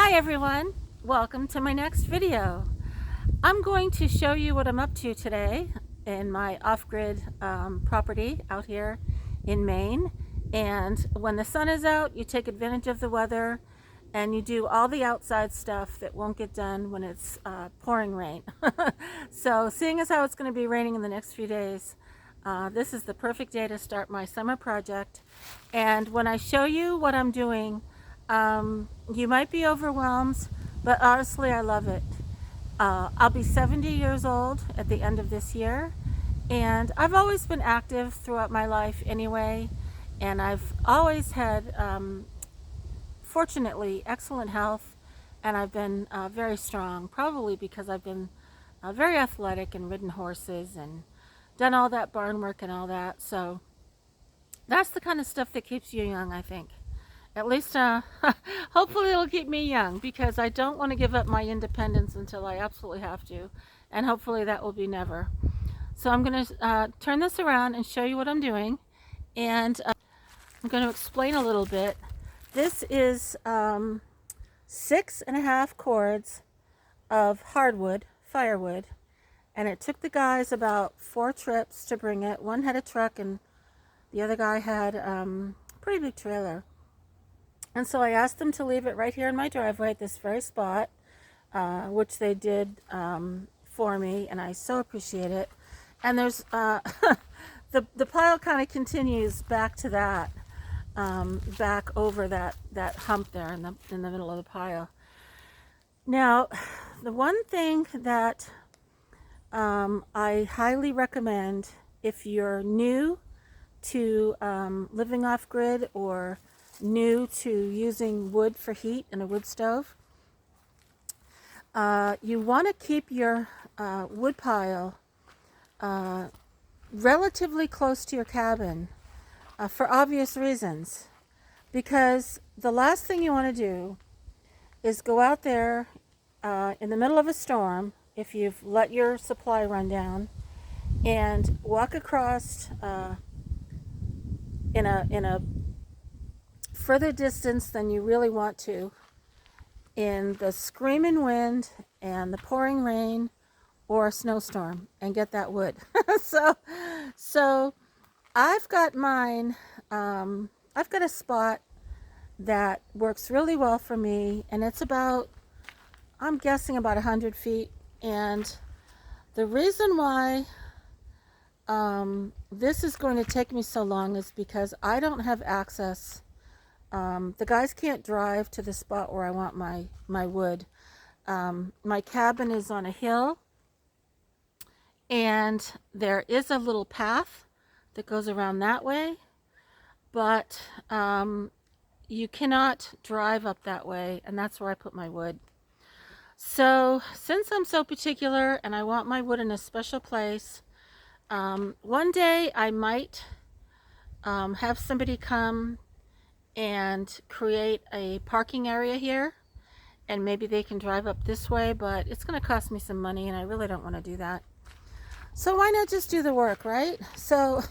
Hi everyone, welcome to my next video. I'm going to show you what I'm up to today in my off-grid property out here in Maine. And when the sun is out, you take advantage of the weather and you do all the outside stuff that won't get done when it's pouring rain. So seeing as how it's going to be raining in the next few days, this is the perfect day to start my summer project. And when I show you what I'm doing, you might be overwhelmed, but honestly, I love it. I'll be 70 years old at the end of this year, and I've always been active throughout my life anyway, and I've always had, fortunately, excellent health, and I've been very strong, probably because I've been very athletic and ridden horses and done all that barn work and all that. So that's the kind of stuff that keeps you young, I think. At least, hopefully it'll keep me young, because I don't want to give up my independence until I absolutely have to. And hopefully that will be never. So I'm going to turn this around and show you what I'm doing. And I'm going to explain a little bit. This is 6.5 cords of hardwood, firewood. And it took the guys about 4 trips to bring it. One had a truck and the other guy had a pretty big trailer. And so I asked them to leave it right here in my driveway at this very spot, which they did for me, and I so appreciate it. And there's the pile kind of continues back to that, back over that hump there in the middle of the pile. Now, the one thing that I highly recommend if you're new to living off grid or new to using wood for heat in a wood stove, you want to keep your wood pile relatively close to your cabin for obvious reasons, because the last thing you want to do is go out there in the middle of a storm, if you've let your supply run down, and walk across in a further distance than you really want to in the screaming wind and the pouring rain or a snowstorm and get that wood. so I've got mine, I've got a spot that works really well for me, and it's about, I'm guessing about 100 feet. And the reason why this is going to take me so long is because I don't have access. The guys can't drive to the spot where I want my wood. My cabin is on a hill, and there is a little path that goes around that way, but you cannot drive up that way, and that's where I put my wood. So since I'm so particular and I want my wood in a special place, one day I might have somebody come and create a parking area here, and maybe they can drive up this way, but it's going to cost me some money and I really don't want to do that. So why not just do the work, right? So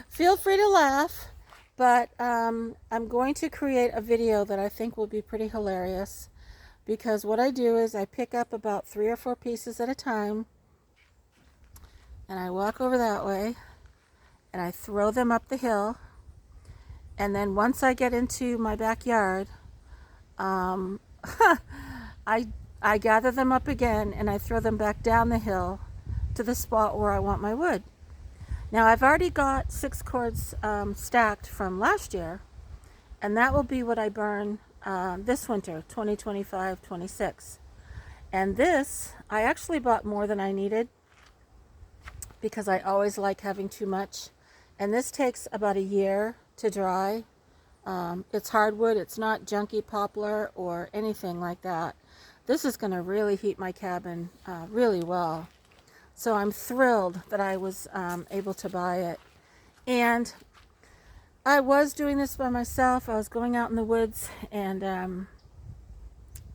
feel free to laugh, but I'm going to create a video that I think will be pretty hilarious, because what I do is I pick up about 3 or 4 pieces at a time and I walk over that way and I throw them up the hill. And then once I get into my backyard, I gather them up again and I throw them back down the hill to the spot where I want my wood. Now I've already got 6 cords stacked from last year, and that will be what I burn this winter, 2025-26. And this, I actually bought more than I needed, because I always like having too much. And this takes about a year to dry. It's hardwood, it's not junky poplar or anything like that. This is going to really heat my cabin really well. So I'm thrilled that I was able to buy it. And I was doing this by myself. I was going out in the woods and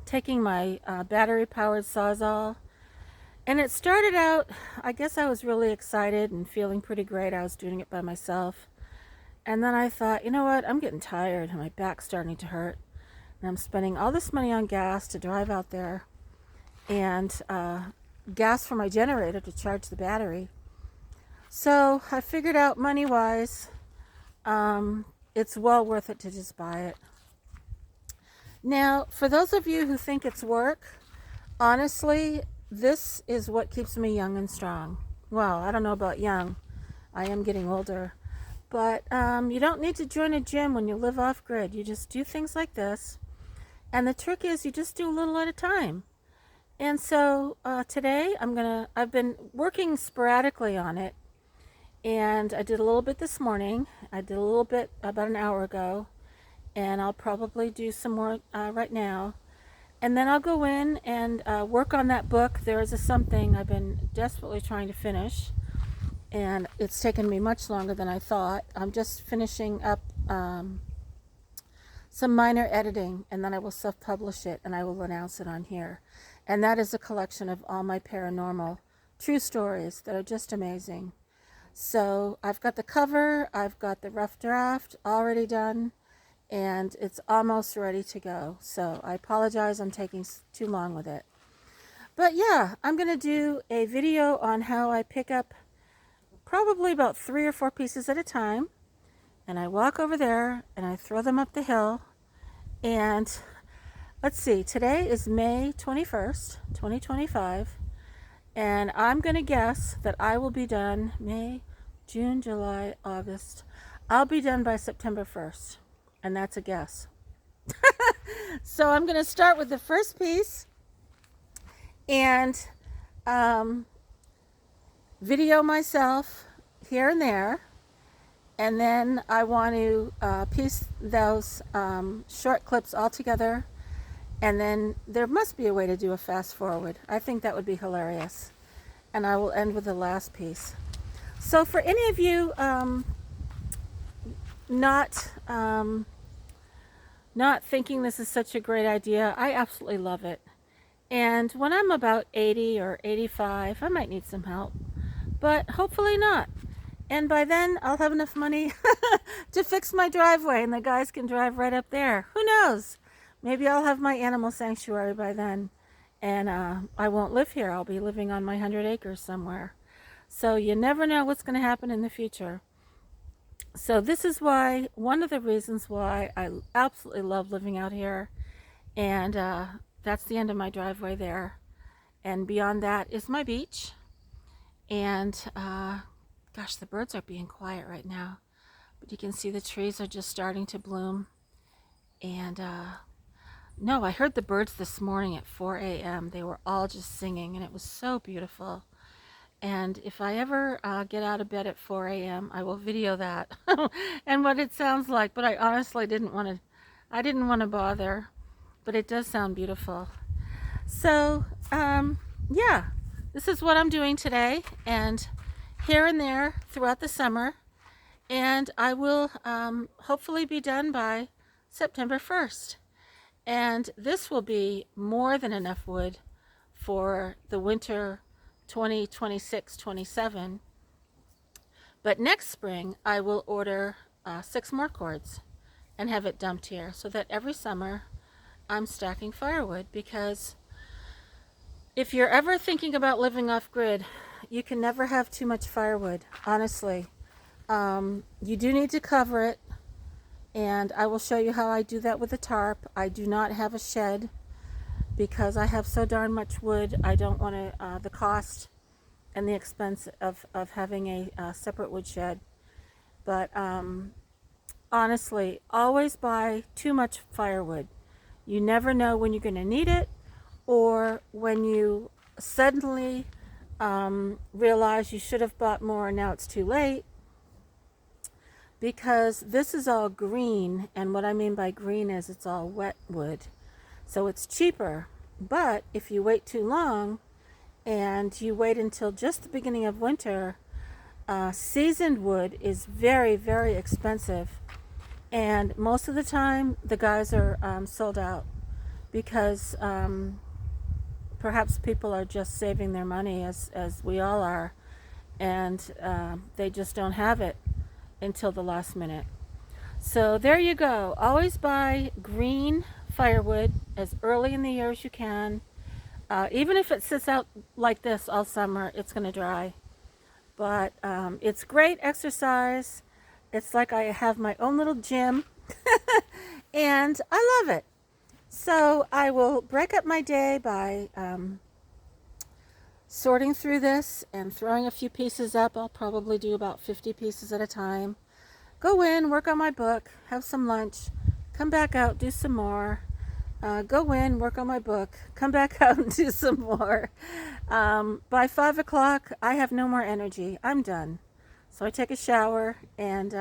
taking my battery-powered Sawzall. And it started out, I guess I was really excited and feeling pretty great. I was doing it by myself. And then I thought, you know what, I'm getting tired and my back's starting to hurt. And I'm spending all this money on gas to drive out there, and gas for my generator to charge the battery. So I figured out money-wise, it's well worth it to just buy it. Now, for those of you who think it's work, honestly, this is what keeps me young and strong. Well, I don't know about young. I am getting older. But you don't need to join a gym when you live off-grid. You just do things like this. And the trick is you just do a little at a time. And so today I've been working sporadically on it. And I did a little bit this morning. I did a little bit about an hour ago. And I'll probably do some more right now. And then I'll go in and work on that book. There is something I've been desperately trying to finish. And it's taken me much longer than I thought. I'm just finishing up some minor editing, and then I will self-publish it, and I will announce it on here. And that is a collection of all my paranormal true stories that are just amazing. So I've got the cover, I've got the rough draft already done, and it's almost ready to go. So I apologize I'm taking too long with it. But yeah, I'm going to do a video on how I pick up probably about 3 or 4 pieces at a time, and I walk over there and I throw them up the hill. And let's see, today is May 21st, 2025, and I'm going to guess that I will be done May, June, July, August. I'll be done by September 1st, and that's a guess. So I'm going to start with the first piece and video myself here and there, and then I want to piece those short clips all together, and then there must be a way to do a fast forward. I think that would be hilarious, and I will end with the last piece. So for any of you not thinking this is such a great idea, I absolutely love it. And when I'm about 80 or 85, I might need some help. But hopefully not. And by then, I'll have enough money to fix my driveway, and the guys can drive right up there. Who knows? Maybe I'll have my animal sanctuary by then, and I won't live here. I'll be living on my 100 acres somewhere. So you never know what's going to happen in the future. So this is why, one of the reasons why I absolutely love living out here. And that's the end of my driveway there. And beyond that is my beach. And gosh, the birds are being quiet right now, but you can see the trees are just starting to bloom. And no, I heard the birds this morning at 4 a.m. They were all just singing, and it was so beautiful. And if I ever get out of bed at 4 a.m., I will video that and what it sounds like. But I honestly didn't want to bother, but it does sound beautiful. So yeah, this is what I'm doing today, and here and there throughout the summer, and I will hopefully be done by September 1st. And this will be more than enough wood for the winter 2026-27. But next spring, I will order 6 more cords and have it dumped here, so that every summer I'm stacking firewood. Because if you're ever thinking about living off-grid, you can never have too much firewood, honestly. You do need to cover it, and I will show you how I do that with a tarp. I do not have a shed because I have so darn much wood. I don't want to, the cost and the expense of having a separate wood shed. But honestly, always buy too much firewood. You never know when you're going to need it, or when you suddenly realize you should have bought more and now it's too late. Because this is all green, and what I mean by green is it's all wet wood. So it's cheaper. But if you wait too long and you wait until just the beginning of winter, seasoned wood is very, very expensive. And most of the time the guys are sold out, because perhaps people are just saving their money, as we all are, and they just don't have it until the last minute. So there you go. Always buy green firewood as early in the year as you can. Even if it sits out like this all summer, it's going to dry. But it's great exercise. It's like I have my own little gym, and I love it. So I will break up my day by sorting through this and throwing a few pieces up. I'll probably do about 50 pieces at a time. Go in, work on my book, have some lunch, come back out, do some more. Go in, work on my book, come back out and do some more. By 5 o'clock, I have no more energy. I'm done. So I take a shower and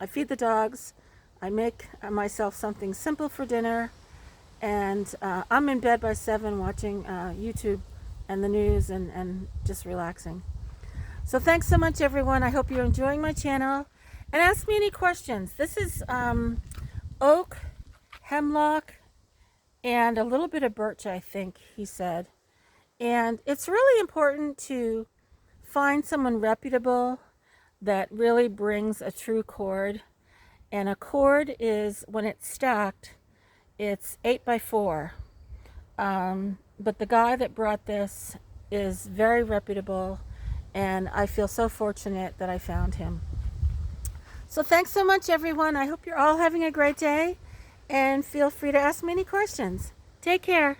I feed the dogs. I make myself something simple for dinner. And I'm in bed by 7 watching YouTube and the news and just relaxing. So thanks so much, everyone. I hope you're enjoying my channel. And ask me any questions. This is oak, hemlock, and a little bit of birch, I think he said. And it's really important to find someone reputable that really brings a true cord. And a cord is, when it's stacked, it's 8 by 4. But the guy that brought this is very reputable, and I feel so fortunate that I found him. So thanks so much, everyone. I hope you're all having a great day, and feel free to ask me any questions. Take care.